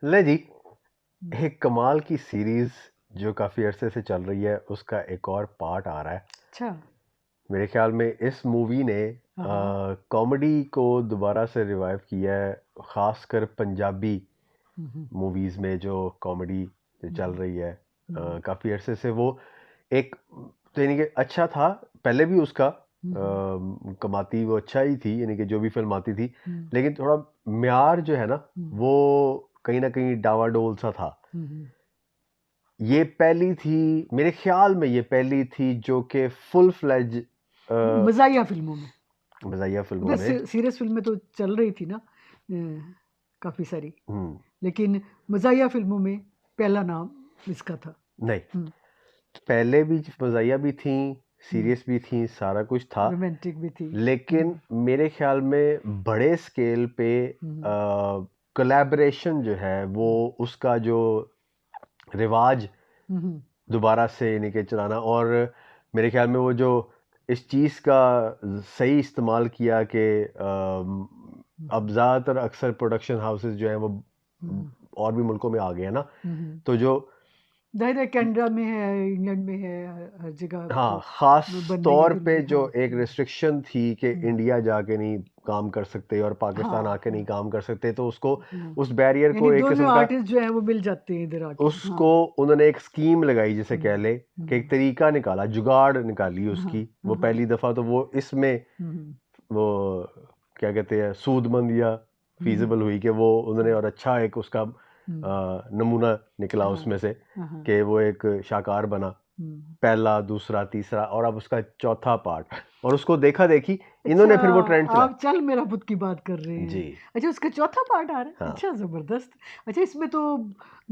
ले जी, हम्म, एक कमाल की सीरीज जो काफी अरसे से चल रही है उसका एक और पार्ट आ रहा है। अच्छा। मेरे ख्याल में इस मूवी ने हाँ हाँ। कॉमेडी को दोबारा से रिवाइव किया है, खासकर पंजाबी हम्म, मूवीज में जो कॉमेडी जो चल हम्म, रही है। हम्म, काफी अरसे से वो एक तो यानी कि अच्छा था पहले भी उसका हम्म, कमाती वो अच्छा ही थी, यानी कि जो भी फिल्म आती थी, हम्म, लेकिन थोड़ा म्यार जो है ना हम्म, वो कहीं ना कहीं डावाडोल सा था। हम्म। ये पहली थी, मेरे ख्याल में ये पहली थी जो कि फुल फ्लेज मजाहिया फिल्मों में, मज़ाहिया फिल्मों उधर में। सीरियस फिल्में तो चल रही थी ना, काफी सारी। हम्म, लेकिन मजाहिया फिल्मों में पहला नाम इसका था। नहीं, हम्म, पहले भी मज़ाहिया भी थी, हम्म। सीरियस भी थी, सारा कुछ था। रोमांटिक भी थी। लेकिन हम्म, मेरे ख्याल में बड़े स्केल पे हम्म, कोलैबोरेशन जो है वो हम्म, उसका जो रिवाज हम्म, दोबारा से यानी कि चलाना, और मेरे ख्याल में वो जो इस चीज़ का सही इस्तेमाल किया कि अब हम्म, ज़्यादातर अक्सर प्रोडक्शन हाउसेस जो हैं वो हम्म, और भी मुल्कों में आ गए हैं ना, हम्म। तो जो दायरा कनाडा में है, इंग्लैंड में है, हर जगह हाँ, वो ख़ास बनने की तौर पे फिल्में। जो हाँ। एक रिस्ट्रिक्शन थी कि हम्म, इंडिया जाके नहीं काम कर सकते और पाकिस्तान हाँ आके नहीं हाँ काम कर सकते, तो उसको हाँ। उस बैरियर यानी को एक दोनों किस्म का आर्टिस्ट जो है वो मिल जाते हैं इधर आके। हाँ। उसको उन्होंने एक स्कीम लगाई जिसे कह हम्म, ले कि एक हम्म, तरीका निकाला, जुगाड़ निकाली हाँ उसकी। वो हाँ हाँ। पहली दफ़ा तो वो इसमें हम्म, वो क्या कहते हैं सूदमंद या हम्म, फीजिबल हुई कि वो उन्होंने, और अच्छा एक उसका हम्म, नमूना निकला हाँ उसमें से हाँ हाँ। कि वो एक शाहकार बना, हम्म। पहला दूसरा तीसरा और अब उसका चौथा पार्ट, और उसको देखा देखी अच्छा, इन्होंने फिर वो ट्रेंड चलाया। आप चल मेरा बुत की बात कर रहे जी, हैं। अच्छा, उसका चौथा पार्ट आ रहा है। हाँ, अच्छा, जबरदस्त। अच्छा, इसमें तो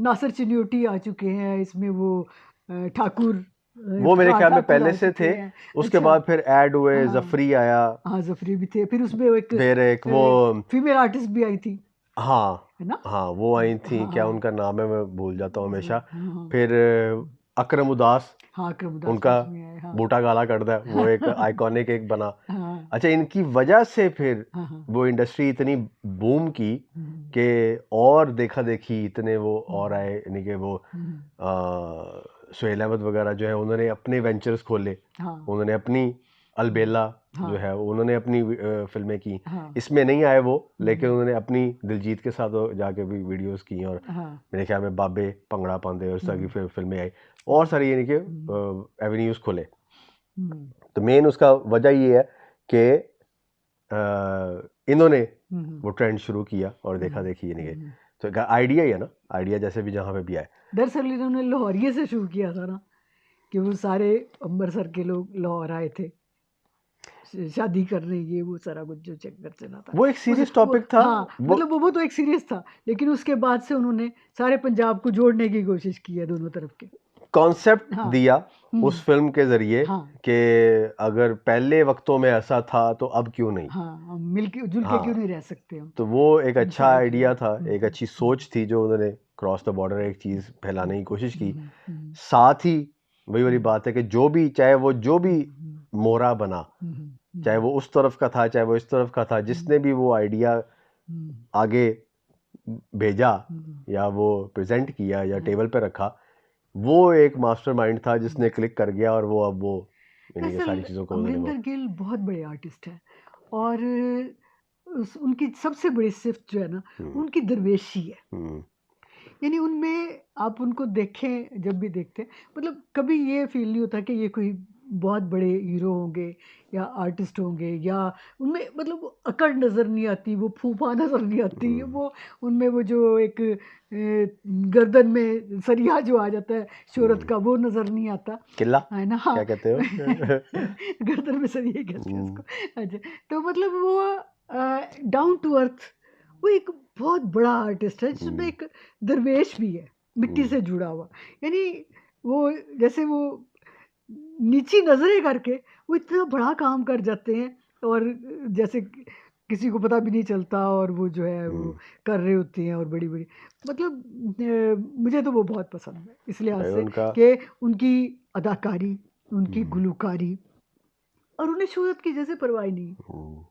नासिर चिन्योटी आ चुके हैं, इसमें वो ठाकुर, वो मेरे इफ्तिखार ख्याल में ठाकुर पहले आ से चुके थे। हैं। उसके अच्छा। बाद फिर ऐड हुए, हाँ जफरी आया, हाँ, जफरी भी थे, फिर उसमें एक फिर एक वो फीमेल आर्टिस्ट भी आई थी, हाँ, है ना? हाँ, वो आई थी, हाँ क्या हाँ। उनका नाम है, मैं भूल जाता हूँ हमेशा। हाँ फिर अकरम उदास, हाँ, अकरम उदास भी उनका उसमें आए। हाँ बूटा काला करदा है, वो एक आइकॉनिक एक बना। हाँ अच्छा, इनकी वजह से फिर हाँ हाँ। वो इंडस्ट्री इतनी बूम की हम्म, कि और देखा देखी इतने वो और हम्म, आए, यानी कि वो हम्म, सुहेल अहमद वगैरह जो है उन्होंने अपने वेंचर्स खोले, हाँ। उन्होंने अपनी हम्म, अलबेला जो हाँ है उन्होंने अपनी फिल्में की। हाँ। इसमें नहीं आए वो, लेकिन हम्म, उन्होंने अपनी दिलजीत के साथ वो जाके भी वीडियोस की, और हाँ। मेरे ख्याल में बाबे भंगड़ा पांदे और इस तरह की हम्म, फिल्में आई, और हम्म, सारी यानी कि हम्म, एवेन्यूज खोले। हम्म, तो मेन उसका वजह ये है कि इन्होंने हम्म, वो ट्रेंड शुरू किया और देखा हम्म, देखी, यानी कि हम्म। तो आइडिया ही है ना, आइडिया जैसे भी जहाँ पे भी आए। दरअसल इन्होंने लाहौरिये से शुरू किया था ना, कि वो सारे अमृतसर के लोग लाहौर आए थे शादी करने, ये वो सारा कुछ जो चक्कर चला था। वो एक उस सीरियस वो टॉपिक था। हाँ, वो मतलब वो तो एक सीरियस था, लेकिन उसके बाद से उन्होंने सारे पंजाब को जोड़ने की कोशिश की है, दोनों तरफ के। कॉन्सेप्ट हाँ। दिया हम्म। उस फिल्म के जरिए हाँ कि अगर पहले वक्तों में ऐसा था तो अब क्यों नहीं। हाँ, हम मिलके जुल के क्यों हाँ, नहीं रह सकते हम, तो वो एक इन अच्छा सारी चीज़ों। आइडिया था, एक अच्छी हम्म, सोच थी जो उन्होंने क्रॉस द बॉर्डर एक हम्म, चीज़ फैलाने की कोशिश की। हम्म, हम्म, साथ ही वही वाली हम्म, बात है कि जो भी, चाहे वो जो भी हम्म, मोहरा बना, हम्म, चाहे हम्म, वो उस तरफ का था चाहे वो इस तरफ का था, हम्म, जिसने भी वो आइडिया हम्म, आगे भेजा हम्म, या वो प्रेजेंट किया या हाँ। टेबल पे रखा, वो एक मास्टरमाइंड था जिसने हम्म। क्लिक कर गया, और वो अब वो यानी कि सारी दरअसल चीज़ों को उन्होंने वो अमरिंदर गिल बहुत बड़े आर्टिस्ट हैं, और उनकी सबसे बड़ी सिफ्त जो है ना, हम्म, उनकी दरवेशी है। हम्म, यानी उनमें आप उनको देखें, जब भी देखते हैं, मतलब कभी ये फील नहीं होता कि ये कोई बहुत बड़े हीरो होंगे या आर्टिस्ट होंगे, या उनमें मतलब वो अकड़ नज़र नहीं आती, वो फूफा नज़र नहीं आती, हम्म, वो उनमें वो जो एक गर्दन में सरिया जो आ जाता है शोहरत हम्म। का, वो नज़र नहीं आता, किला है ना? हाँ। क्या कहते हो? गर्दन में सरिया कहते हैं हम्म, उसको। अच्छा, तो मतलब वो डाउन टू अर्थ, वो एक बहुत बड़ा आर्टिस्ट है जिसमें हम्म, एक दरवेश भी है, मिट्टी हम्म, से जुड़ा हुआ। यानी वो, जैसे वो नीची नजरें करके वो इतना बड़ा काम कर जाते हैं, और जैसे किसी को पता भी नहीं चलता, और वो जो है वो हम्म। कर रहे होते हैं, और बड़ी बड़ी, मतलब मुझे तो वो बहुत पसंद है इस लिहाज भाई से उनका कि उनकी अदाकारी, उनकी हम्म, गुलकारी, और उन्हें शोहरत की जैसे परवाह ही नहीं। हम्म।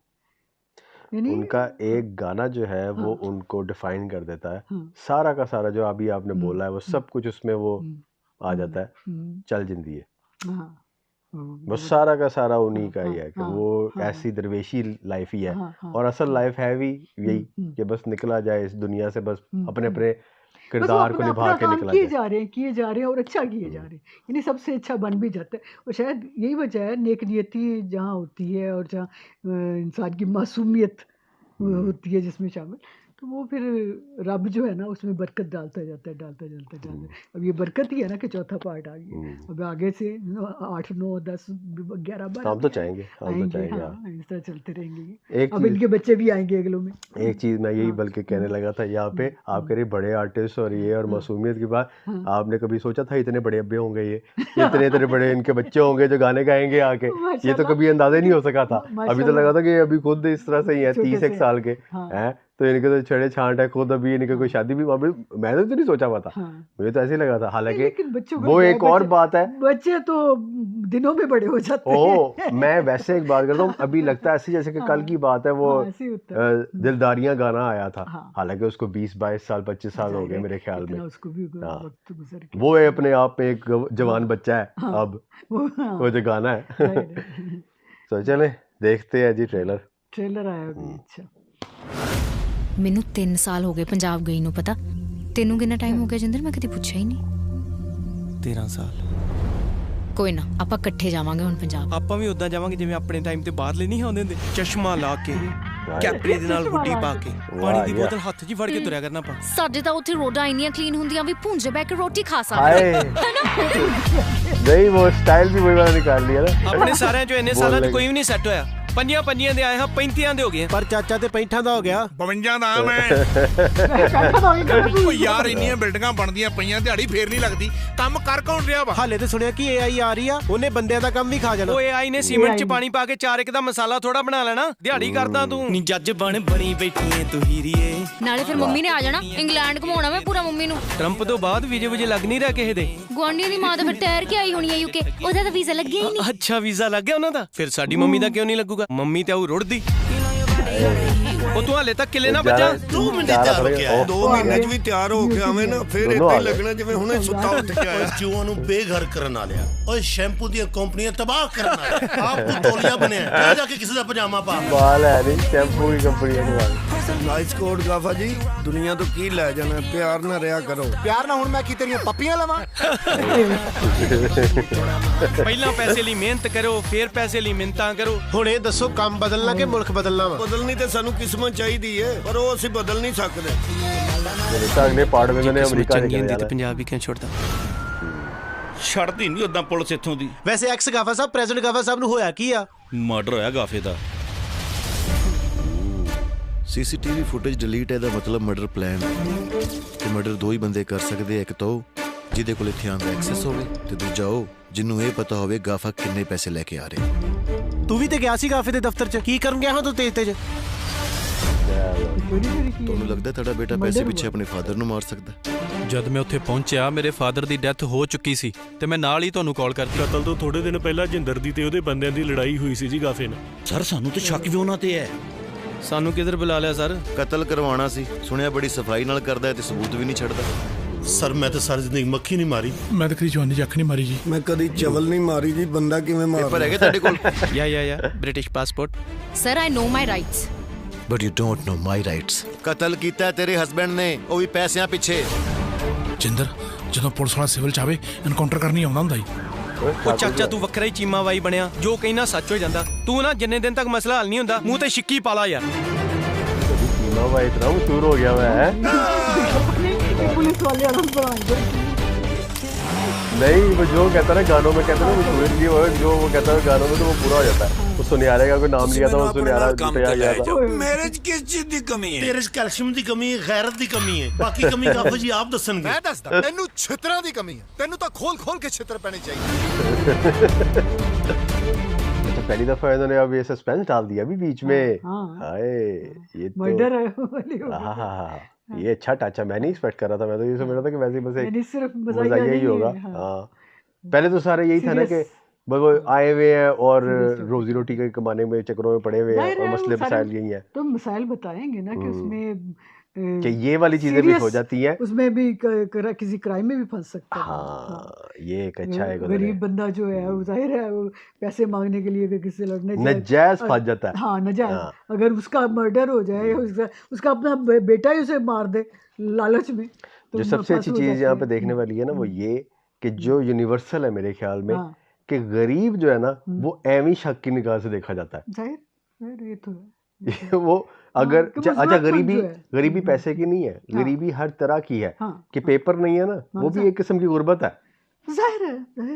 यानी उनका एक गाना जो है वो हाँ उनको डिफाइन कर देता है। हाँ सारा का सारा जो अभी आपने हम्म, बोला है वो हम्म, सब कुछ उसमें वो हम्म, आ जाता है। चल जिंदगी हाँ वो बहुत सारा का सारा उन्हीं हाँ का ही हाँ है कि हाँ वो हाँ ऐसी दरवेशी लाइफ ही है। हाँ हाँ और असल लाइफ है भी यही हम्म, कि बस निकला जाए इस दुनिया से, बस अपने हम्म। अपने बस वो किरदार को अपना निभा अपना के काम निकला किए जाए। जा रहे हैं और अच्छा किए जा हम्म, रहे हैं, यानी सबसे अच्छा बन भी जाता है। और शायद यही वजह है, नेक नियति जहाँ होती है और जहाँ इंसान की मासूमियत होती है जिसमें शामिल, तो वो फिर रब जो है ना उसमें बरकत डालता जाता है, डालता जाता है, डालता है। अब ये बरकत ही है ना कि चौथा पार्ट आ गया। हम्म। अब आगे से 8 9 10 11 12 हम तो भी चाहेंगे, हम तो आएंगे। चाहेंगे हाँ, हाँ। इस तरह चलते रहेंगे ये। एक अब चीज इनके बच्चे भी आएंगे अगलों में, है ना? एक चीज मैं यही हाँ बल्कि कहने लगा था यहाँ पे, आप कह हम्म, रहे बड़े आर्टिस्ट और ये और हाँ मासूमियत की बात। हाँ आपने कभी सोचा था इतने बड़े अब्बे होंगे ये, इतने इतने बड़े इनके बच्चे होंगे जो गाने गाएंगे आके? ये तो माशाल्लाह, कभी अंदाजा ही नहीं लेकिन हो सका था। अभी तो लगा माशाल्लाह था कि ये अभी खुद इस तरह से ही है, छोटे 30 से साल के हाँ हैं, तो इनके तो छड़े छांट है खुद। अभी इनके कोई हाँ शादी भी अभी मैंने तो नहीं सोचा हुआ था, हाँ मुझे तो ऐसे ही लगा था। नहीं, हालांकि लेकिन बच्चों का वो क्या है, एक और बच्चे बात है। बच्चे तो दिनों में बड़े हो जाते ओ मैं हैं। वैसे एक बात करता हूँ, अभी लगता है ऐसी जैसे कि कल हाँ की बात है वो हाँ ऐसे ही होता है। दिलदारियां गाना आया था। हाँ हालांकि उसको 20-22 साल 25 साल हो जाहिर गए है, मेरे ख्याल में। इतना उसको भी हाँ वक्त गुजर वो गया। अपने आप में एक जवान हाँ बच्चा है हाँ अब, वो वो हाँ जो गाना है। जाहिर है। तो चले देखते हैं जी ट्रेलर। ट्रेलर आया अभी, अच्छा। ਮੈਨੂੰ 3 ਸਾਲ ਹੋ ਗਏ ਪੰਜਾਬ ਗਈ ਨੂੰ, ਪਤਾ ਤੈਨੂੰ ਕਿੰਨਾ ਟਾਈਮ ਹੋ ਗਿਆ ਜਿੰਦਰ? ਮੈਂ ਕਦੀ ਪੁੱਛਿਆ ਹੀ ਨਹੀਂ। 13 ਸਾਲ। ਕੋਈ ਨਾ, ਆਪਾਂ ਇਕੱਠੇ ਜਾਵਾਂਗੇ ਹੁਣ ਪੰਜਾਬ। ਆਪਾਂ ਵੀ ਉਦਾਂ ਜਾਵਾਂਗੇ ਜਿਵੇਂ ਆਪਣੇ ਟਾਈਮ ਤੇ ਬਾਹਰਲੇ ਨਹੀਂ ਆਉਂਦੇ ਹੁੰਦੇ, ਚਸ਼ਮਾ ਲਾ ਕੇ, ਕੈਪਰੀ ਦੇ ਨਾਲ ਹੁੱਡੀ ਪਾ ਕੇ, ਪਾਣੀ ਦੀ ਬੋਤਲ ਹੱਥ 'ਚ ਹੀ ਫੜ ਕੇ ਤੁਰਿਆ ਕਰਨਾ ਆਪਾਂ। ਸਾਡੇ ਤਾਂ ਉੱਥੇ ਰੋਡਾਂ ਇੰਨੀਆਂ ਕਲੀਨ ਹੁੰਦੀਆਂ ਵੀ ਭੁੰਜੇ ਬੈ ਕੇ ਰੋਟੀ ਖਾ ਸਕਦੇ। हाय नहीं वो स्टाइल भी वही वाला निकाल लिया ना। ਆਪਣੇ ਸਾਰਿਆਂ 'ਚੋਂ ਇੰਨੇ ਸਾਲਾਂ 'ਚ बोलने ਕੋਈ ਵੀ ਨਹੀਂ ਸੈੱਟ ਹੋਇਆ। ਪੰਜੀਆਂ ਦੇ ਆਏ ਹਾਂ, 35 ਦੇ ਹੋ ਗਏ। ਪਰ ਚਾਚਾ ਤੇ 65 ਦਾ ਹੋ ਗਿਆ। 52 ਦਾ ਆ ਮੈਂ। ਓ ਯਾਰ ਇੰਨੀਆਂ ਬਿਲਡਿੰਗਾਂ ਬਣਦੀਆਂ ਪਈਆਂ, ਦਿਹਾੜੀ ਫੇਰ ਨਹੀਂ ਲੱਗਦੀ। ਕੰਮ ਕਰ ਕੌਣ ਰਿਹਾ ਵਾ? ਹਾਲੇ ਤੇ ਸੁਣਿਆ ਕਿ AI ਆ ਰਹੀ ਆ, ਉਹਨੇ ਬੰਦਿਆਂ ਦਾ ਕੰਮ ਵੀ ਖਾ ਜਾਣਾ। ਓਏ AI ਨੇ ਸੀਮੈਂਟ 'ਚ ਪਾਣੀ ਪਾ ਕੇ 4 ਇੱਕ ਦਾ ਮਸਾਲਾ ਥੋੜਾ ਬਣਾ ਲੈਣਾ। ਦਿਹਾੜੀ ਕਰਦਾ ਤੂੰ ਨਹੀਂ, ਜੱਜ ਬਣੀ ਬੈਠੀ ਏ ਤੂੰ ਹੀਰੀਏ। ਨਾਲੇ ਫਿਰ ਮੰਮੀ ਨੇ ਆ ਜਾਣਾ, ਇੰਗਲੈਂਡ ਘੁਮਾਉਣਾ ਵੇ ਪੂਰਾ ਮੰਮੀ ਨੂੰ। ਟਰੰਪ ਤੋਂ ਬਾਅਦ ਵੀਜ਼ੇ ਵੁਜੇ ਲੱਗ ਨਹੀਂ ਰਿਹਾ ਕਿਸੇ ਦੇ। ਗੁਆਂਢੀਆਂ ਦੀ ਮਾਂ ਤਾਂ ਫਿਰ ਠਹਿਰ ਕੇ ਆਈ ਹੋਣੀ ਹੈ UK, ਉਹਦਾ ਤਾਂ ਵੀਜ਼ਾ ਲੱਗਿਆ ਹੀ ਨਹੀਂ। ਅੱਛਾ ਵੀਜ਼ਾ ਲੱਗ ਗਿਆ ਉਹਨਾਂ ਦਾ, ਫਿਰ ਸਾਡੀ ਮੰਮੀ ਦਾ ਕਿਉਂ ਨਹੀਂ ਲੱਗੂਗਾ? ਮੰਮੀ ਤੇ ਉਹ ਰੁੜਦੀ। ਉਹ ਤੂੰ ਹਾਲੇ ਤੱਕ ਕਿਲੇ ਨਾ ਬੱਜਾ। 2 ਮਿੰਟ ਤਿਆਰ ਹੋ ਕੇ ਆਇਆ। 2 ਮਹੀਨੇ 'ਚ ਵੀ ਤਿਆਰ ਹੋ ਕੇ ਆਵੇਂ ਨਾ, ਫਿਰ ਦੋਨੋਂ ਏਦਾਂ ਆ ਹੀ ਗਏ। ਲੱਗਣਾ ਜਿਵੇਂ ਹੁਣੇ ਸੁੱਤਾ ਉੱਠ ਕੇ ਆਇਆ। ਚੂਹਾਂ ਨੂੰ ਬੇਘਰ ਕਰਨ ਵਾਲਿਆ, ਓਏ ਸ਼ੈਂਪੂ ਦੀਆਂ ਕੰਪਨੀਆਂ ਤਬਾਹ ਕਰਨ ਵਾਲੇ, ਆਪ ਤੂੰ ਤੋਲੀਆ ਬਣਿਆ। ਜਾ ਕੇ ਕਿਸੇ ਦਾ ਪਜਾਮਾ ਪਾ। बाल है नहीं, शैम्पू की कंपनी है बाल। ਨਾਈਸ ਕੋਡ ਗਾਫਾ ਜੀ, ਦੁਨੀਆ ਤੋਂ ਕੀ ਲੈ ਜਾਣਾ, ਪਿਆਰ ਨਾਲ ਰਿਹਾ ਕਰੋ। ਪਿਆਰ ਨਾਲ ਹੁਣ ਮੈਂ ਕੀ ਤੇਰੀਆਂ ਪੱਪੀਆਂ ਲਵਾਂ? ਪਹਿਲਾਂ ਪੈਸੇ ਲਈ ਮਿਹਨਤ ਕਰੋ, ਫਿਰ ਪੈਸੇ ਲਈ ਮਿੰਨਤਾਂ ਕਰੋ। ਹੁਣ ਇਹ ਦੱਸੋ ਕੰਮ ਬਦਲਣਾ ਕਿ ਮੁਲਕ ਬਦਲਣਾ ਵਾ? ਬਦਲਣੀ ਤੇ ਸਾਨੂੰ ਕਿਸਮਤ ਚਾਹੀਦੀ ਏ, ਪਰ ਉਹ ਅਸੀਂ ਬਦਲ ਨਹੀਂ ਸਕਦੇ। मेरे तो अगले पार्ट में मैंने अमेरिका ਚੰਗੀ निकल ਹੁੰਦੀ ਤੇ जाना है। ਪੰਜਾਬ ਵੀ ਕਿਉਂ ਛੱਡਦਾ? ਛੱਡਦੀ ਨਹੀਂ ਉਦਾਂ ਪੁਲਿਸ ਇੱਥੋਂ ਦੀ। ਵੈਸੇ ਐਕਸ ਗਾਫਾ ਸਾਹਿਬ, ਪ੍ਰੈਜ਼ੀਡੈਂਟ ਗਾਫਾ ਸਾਹਿਬ ਨੂੰ ਹੋਇਆ ਕੀ ਆ? ਮਰਡਰ ਹੋਇਆ ਗਾਫੇ ਦਾ। ਸੀਸੀਟੀਵੀ ਫੁਟੇਜ ਡਿਲੀਟ ਹੈ ਦਾ ਮਤਲਬ ਮਰਡਰ ਪਲਾਨ ਤੇ ਮਰਡਰ 2 ਹੀ ਬੰਦੇ ਕਰ ਸਕਦੇ ਆ। ਇੱਕ ਤਾਂ ਉਹ ਜਿਹਦੇ ਕੋਲ ਹਥਿਆਰ ਦਾ ਐਕਸੈਸ ਹੋਵੇ, ਤੇ ਦੂਜਾ ਉਹ ਜਿਹਨੂੰ ਇਹ ਪਤਾ ਹੋਵੇ ਗਾਫਾ ਕਿੰਨੇ ਪੈਸੇ ਲੈ ਕੇ ਆ ਰਿਹਾ। ਤੂੰ ਵੀ ਤੇ ਗਿਆ ਸੀ ਗਾਫੇ ਦੇ ਦਫ਼ਤਰ 'ਚ, ਕੀ ਕਰਨ ਗਿਆ ਹਾਂ ਤੂੰ ਤੇਜ਼? ਤੁਹਾਨੂੰ ਲੱਗਦਾ ਤੁਹਾਡਾ ਬੇਟਾ ਪੈਸੇ ਪਿੱਛੇ ਆਪਣੇ ਫਾਦਰ ਨੂੰ ਮਾਰ ਸਕਦਾ? ਜਦ ਮੈਂ ਉੱਥੇ ਪਹੁੰਚਿਆ ਮੇਰੇ ਫਾਦਰ ਦੀ ਡੈਥ ਹੋ ਚੁੱਕੀ ਸੀ ਤੇ ਮੈਂ ਨਾਲ ਹੀ ਤੁਹਾਨੂੰ ਕਾਲ ਕਰਤੀ। ਕਤਲ ਤੋਂ ਥੋੜੇ ਦਿਨ ਪਹਿਲਾਂ ਜਿੰਦਰ ਦੀ ਤੇ ਉਹਦੇ ਬੰਦਿਆਂ ਦੀ ਲੜਾਈ ਹੋਈ ਸੀ ਜੀ ਗਾਫੇ ਨਾਲ। ਸਰ ਸਾਨੂੰ ਤਾਂ ਸ਼ੱਕ ਵੀ ਉਹਨਾਂ ਤੇ ਹੈ। ਸਾਨੂੰ ਕਿਧਰ ਬੁਲਾ ਲਿਆ ਸਰ? ਕਤਲ ਕਰਵਾਉਣਾ ਸੀ, ਸੁਣਿਆ ਬੜੀ ਸਫਾਈ ਨਾਲ ਕਰਦਾ ਹੈ ਤੇ ਸਬੂਤ ਵੀ ਨਹੀਂ ਛੱਡਦਾ। ਸਰ ਮੈਂ ਤਾਂ ਸਾਰੀ ਜ਼ਿੰਦਗੀ ਮੱਖੀ ਨਹੀਂ ਮਾਰੀ। ਮੈਂ ਤਾਂ ਕਦੀ ਜਵਾਨੀ ਚ ਅੱਖ ਨਹੀਂ ਮਾਰੀ ਜੀ। ਮੈਂ ਕਦੀ ਚਵਲ ਨਹੀਂ ਮਾਰੀ ਜੀ। ਬੰਦਾ ਕਿਵੇਂ ਪੇਪਰ ਹੈਗੇ ਤੁਹਾਡੇ ਕੋਲ? ਯਾ British passport. Sir I know my rights. But you don't know my rights. ਕਤਲ ਕੀਤਾ ਤੇਰੇ ਹਸਬੈਂਡ ਨੇ, ਉਹ ਵੀ ਪੈਸਿਆਂ ਪਿੱਛੇ। ਜਿੰਦਰ ਜਦੋਂ ਪੁਲਿਸ ਵਾਲਾ ਸਿਵਲ ਚ ਆਵੇ ਐਨਕਾਊਂਟਰ ਕਰਨੀ ਆਉਂਦਾ ਹੁੰਦਾ ਜੀ। ਉਹ ਚਾਚਾ ਤੂੰ ਵੱਖਰਾ ਹੀ ਚੀਮਾ ਵਾਈ ਬਣਿਆ, ਜੋ ਕਹਿਣਾ ਸੱਚ ਹੋ ਜਾਂਦਾ। ਤੂੰ ਨਾ ਜਿੰਨੇ ਦਿਨ ਤੱਕ ਮਸਲਾ ਹੱਲ ਨਹੀਂ ਹੁੰਦਾ ਮੂੰਹ ਤੇ ਛਿੱਕੀ ਪਾ ਲਾ ਯਾਰ। चीमा भाई इतना मशहूर हो गया हुआ है। पुलिस वाले आराम बनाएंगे। नहीं वो जो कहता है ना गानों में, कहते हैं ना मशहूर की वो जो वो कहता है गानों में, तो वो पूरा हो जाता है। वो सुनियारे का कोई नाम लिया था, वो सुनियारा जितया गया था। ਮੇਰੇ 'ਚ ਕਿਸ ਚੀਜ਼ ਦੀ ਕਮੀ ਹੈ? ਤੇਰੇ 'ਚ ਕੈਲਸ਼ੀਅਮ ਦੀ ਕਮੀ ਹੈ, ਗੈਰਤ ਦੀ ਕਮੀ ਹੈ। ਬਾਕੀ ਕਮੀ ਗਾਫਾ ਜੀ ਆਪ ਦੱਸਣਗੇ। ਮੈਂ ਦੱਸਦਾ, ਤੈਨੂੰ ਛਿੱਤਰਾਂ ਦੀ ਕਮੀ ਹੈ। ਤੈਨੂੰ ਤਾਂ ਖੋਲ ਕੇ ਛਿੱਤਰ ਪੈਣੇ ਚਾਹੀਦੇ। अच्छा पहली दफा इन्होंने अब ये सस्पेंस डाल दिया अभी बीच में। हाँ हाय ये तो मर्डर वाली हो गई। हाँ ये अच्छा टच है, मैं नहीं एक्सपेक्ट कर रहा था। मैं तो ये समझ रहा था कि वैसे ही बस एक यानी सिर्फ मजाकिया ही होगा। हाँ। हाँ पहले तो सारे यही था ना कि बस वो आए हुए हैं और Serious topic रोजी रोटी के कमाने में चक्करों में पड़े हुए हैं जाहिर और है वो मसले सारे मसाइल यही हैं तो मिसाइल बताएंगे ना कि उसमें कि ये वाली चीजें भी हो सीरियस जाती हैं। उसमें भी किसी क्राइम में भी फंस सकता है बंदा। हाँ ये एक अच्छा है गुज़र है। गरीब बंदा जो है वो जाहिर है वो पैसे मांगने के लिए अगर किसी से लड़ने जाए नजायज फंस जाता है। हाँ नजायज हाँ। अगर उसका मर्डर हो जाए या उसका अपना बेटा ही उसे मार दे लालच में तो जो सबसे फंस अच्छी हो चीज जाते यहाँ पे हैं। देखने वाली है ना वो ये कि जो यूनिवर्सल है मेरे ख्याल में हाँ कि गरीब जो है ना वो एवी शक की निगाह से देखा जाता जाहिर जाहिर ये तो है है। वो अगर कि वो अच्छा जरूरतमंद जो है। गरीबी पैसे की नहीं है, हाँ। गरीबी हर तरह की है हाँ कि पेपर नहीं है ना वो भी एक किस्म की गुर्बत है। जाहिर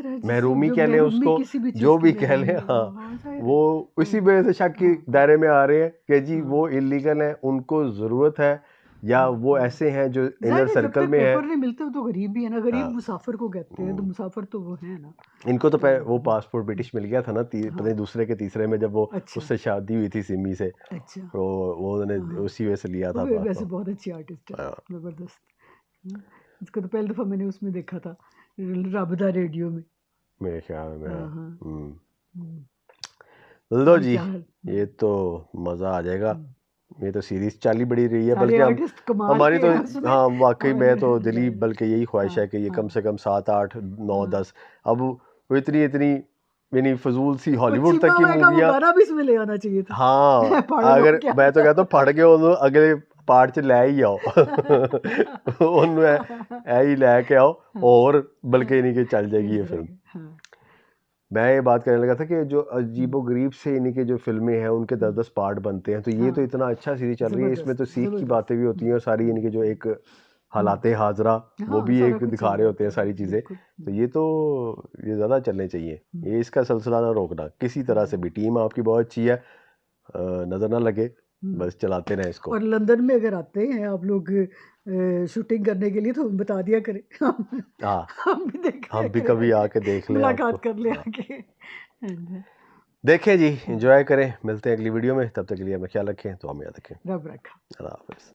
है महरूमी जो कह लें महरूमी उसको, किसी भी चीज जो की भी कह लें, महरूमी, हाँ जाहिर है। वो इसी वजह से शक के दायरे में आ रहे हैं कि जी वो इलीगल है, उनको ज़रूरत है या वो ऐसे हैं जो जाहिर इनर है, जब सर्कल तक में है। पेपर नहीं मिलते वो तो गरीब ही है ना गरीब हाँ। मुसाफिर को कहते हैं तो मुसाफिर तो वो है ना इनको तो वो पासपोर्ट ब्रिटिश मिल गया था ना पता नहीं दूसरे के तीसरे में जब वो अच्छा। उससे शादी हुई थी सिमी से, अच्छा तो वो उन्होंने उसी वजह से लिया था वो वैसे पासपोर्ट। बहुत अच्छी आर्टिस्ट है हाँ। जबरदस्त इसको तो पहली दफा मैंने उसमें देखा था राबदा रेडियो में मेरे ख्याल में हाँ, हाँ। लो जी क्या हाल? ये तो मज़ा आ जाएगा। ये तो सीरीज चाली बड़ी रही है सारे बल्कि आर्टिस्ट कमाल हमारी के तो हैं उसमें। हाँ वाकई में तो और दिली बल्कि यही ख्वाहिश है कि ये कम से कम 7, 8, 9, 10 अब वो इतनी यानी फजूल सी हॉलीवुड तक की चिम्मा का वो मूवियाँ। गाना भी इसमें ले आना चाहिए था हाँ पढ़ लो अगर क्या? मैं तो कहता हूँ पढ़ के ਉਹਨੂੰ अगले पार्ट च ਲੈ ही आओ ਉਹਨੂੰ ऐ ही लेके आओ और बल्कि नहीं कि चल जाएगी ये फिल्म। हाँ। मैं ये बात करने लगा था कि जो अजीबो गरीब से इन्हीं के जो फिल्में हैं उनके 10-10 पार्ट बनते हैं तो ये तो इतना अच्छा सीरीज चल रही है, इसमें तो सीख की बातें भी होती हैं और सारी इनकी जो एक हालाते हाजरा वो भी सारा एक कुछ दिखा चल रहे होते हैं जाता है, सारी चीज़ें। बिल्कुल। तो ये ज़्यादा चलने चाहिए, ये इसका सिलसिला ना रोकना किसी तरह से भी। टीम आपकी बहुत अच्छी है, नज़र ना लगे, बस चलाते रहें इसको। और लंदन में अगर आते हैं आप लोग शूटिंग करने के लिए तो बता दिया करें हाँ हम भी देख हम लिया भी करें कभी आके, आके देख लें मुलाकात आपको। कर ले आके हाँ, देखें जी, एंजॉय करें, मिलते हैं अगली वीडियो में, तब तक के लिए अपना ख्याल रखें तो हमें याद रखें। रब रखा। अल्लाह हाफिज़।